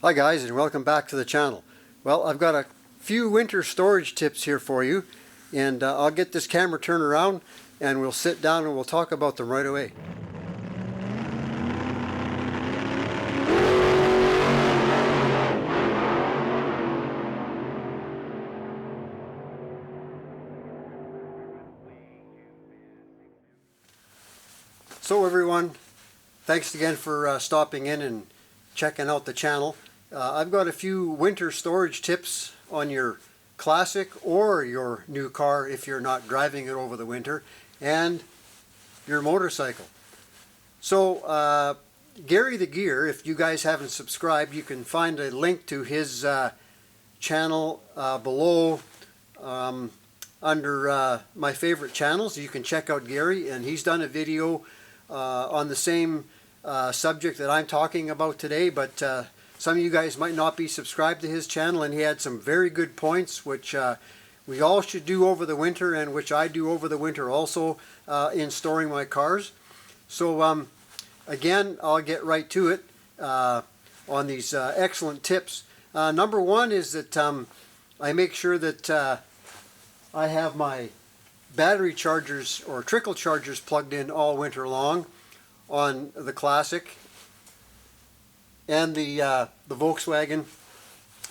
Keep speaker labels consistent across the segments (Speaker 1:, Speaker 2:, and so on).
Speaker 1: Hi guys, and welcome back to the channel. Well, I've got a few winter storage tips here for you, and I'll get this camera turned around and we'll sit down and we'll talk about them right away. So everyone, thanks again for stopping in and checking out the channel. I've got a few winter storage tips on your classic or your new car if you're not driving it over the winter, and your motorcycle. So Gary the Gear, if you guys haven't subscribed, you can find a link to his channel below under my favorite channels. You can check out Gary, and he's done a video on the same subject that I'm talking about today, but some of you guys might not be subscribed to his channel, and he had some very good points which we all should do over the winter, and which I do over the winter also in storing my cars. So again, I'll get right to it on these excellent tips. Number one is that I make sure that I have my battery chargers or trickle chargers plugged in all winter long on the Classic and the Volkswagen,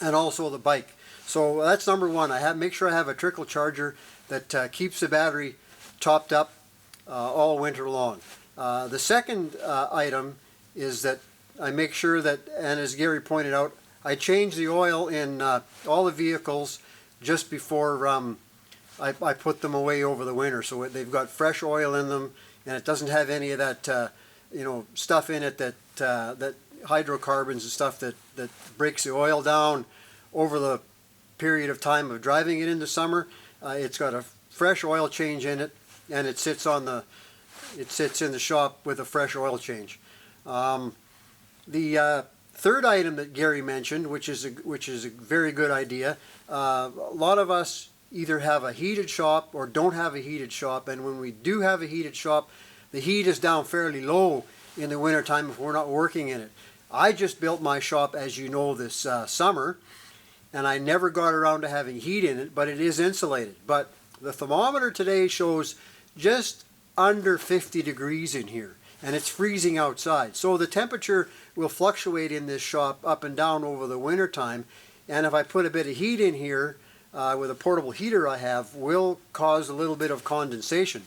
Speaker 1: and also the bike. So that's number one. Make sure I have a trickle charger that keeps the battery topped up all winter long. The second item is that I make sure that, and as Gary pointed out, I change the oil in all the vehicles just before I put them away over the winter, so they've got fresh oil in them, and it doesn't have any of that stuff in it that hydrocarbons and stuff that breaks the oil down over the period of time of driving it in the summer. It's got a fresh oil change in it, and it sits in the shop with a fresh oil change. The third item that Gary mentioned, which is a very good idea, a lot of us either have a heated shop or don't have a heated shop, and when we do have a heated shop, the heat is down fairly low in the winter time if we're not working in it. I just built my shop, as you know, this summer, and I never got around to having heat in it, but it is insulated. But the thermometer today shows just under 50 degrees in here, and it's freezing outside. So the temperature will fluctuate in this shop up and down over the winter time, and if I put a bit of heat in here with a portable heater I have, will cause a little bit of condensation,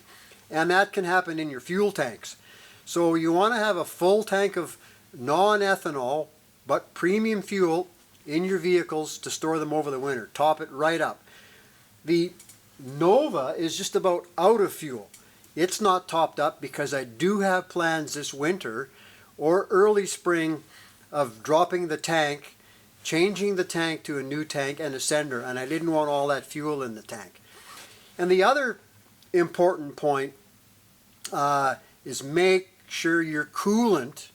Speaker 1: and that can happen in your fuel tanks. So you want to have a full tank of non-ethanol but premium fuel in your vehicles to store them over the winter. Top it right up. The Nova is just about out of fuel. It's not topped up because I do have plans this winter or early spring of dropping the tank, changing the tank to a new tank and a sender, and I didn't want all that fuel in the tank. And the other important point is make sure your coolant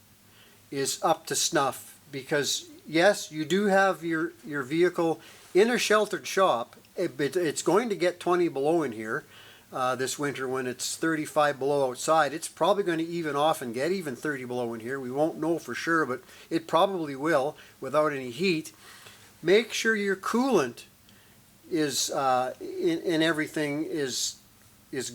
Speaker 1: is up to snuff, because yes, you do have your vehicle in a sheltered shop. It's going to get 20 below in here this winter when it's 35 below outside. It's probably going to even off and get even 30 below in here. We won't know for sure, but it probably will without any heat. Make sure your coolant is in everything is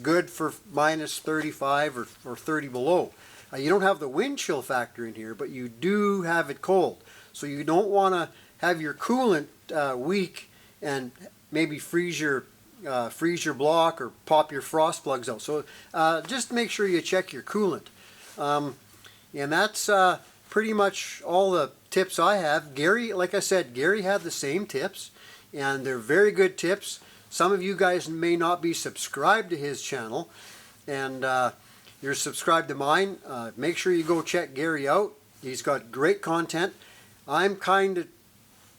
Speaker 1: good for minus 35 or 30 below. You don't have the wind chill factor in here, but you do have it cold. So you don't want to have your coolant weak and maybe freeze your block or pop your frost plugs out. So just make sure you check your coolant. And that's pretty much all the tips I have. Gary, like I said, Gary had the same tips, and they're very good tips. Some of you guys may not be subscribed to his channel, and you're subscribed to mine. Make sure you go check Gary out. He's got great content. I'm kind of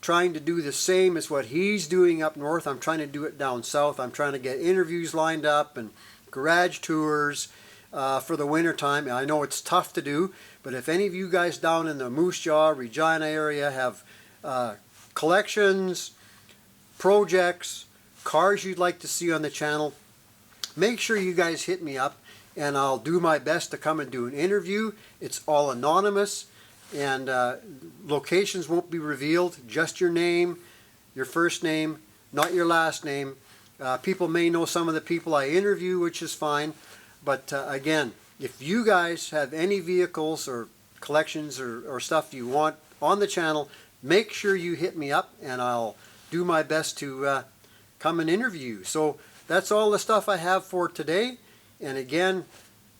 Speaker 1: trying to do the same as what he's doing up north. I'm trying to do it down south. I'm trying to get interviews lined up and garage tours for the winter time. I know it's tough to do, but if any of you guys down in the Moose Jaw, Regina area have collections, projects, cars you'd like to see on the channel, make sure you guys hit me up, and I'll do my best to come and do an interview. It's all anonymous, and locations won't be revealed, just your name, your first name, not your last name. People may know some of the people I interview, which is fine, but again, if you guys have any vehicles or collections or stuff you want on the channel, make sure you hit me up and I'll do my best to come and interview you. So that's all the stuff I have for today. And again,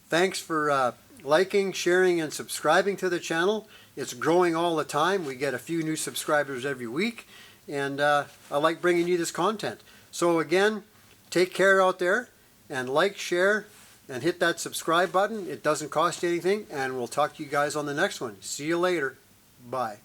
Speaker 1: thanks for liking, sharing, and subscribing to the channel. It's growing all the time. We get a few new subscribers every week, and I like bringing you this content. So again, take care out there, and like, share, and hit that subscribe button. It doesn't cost you anything, and we'll talk to you guys on the next one. See you later. Bye.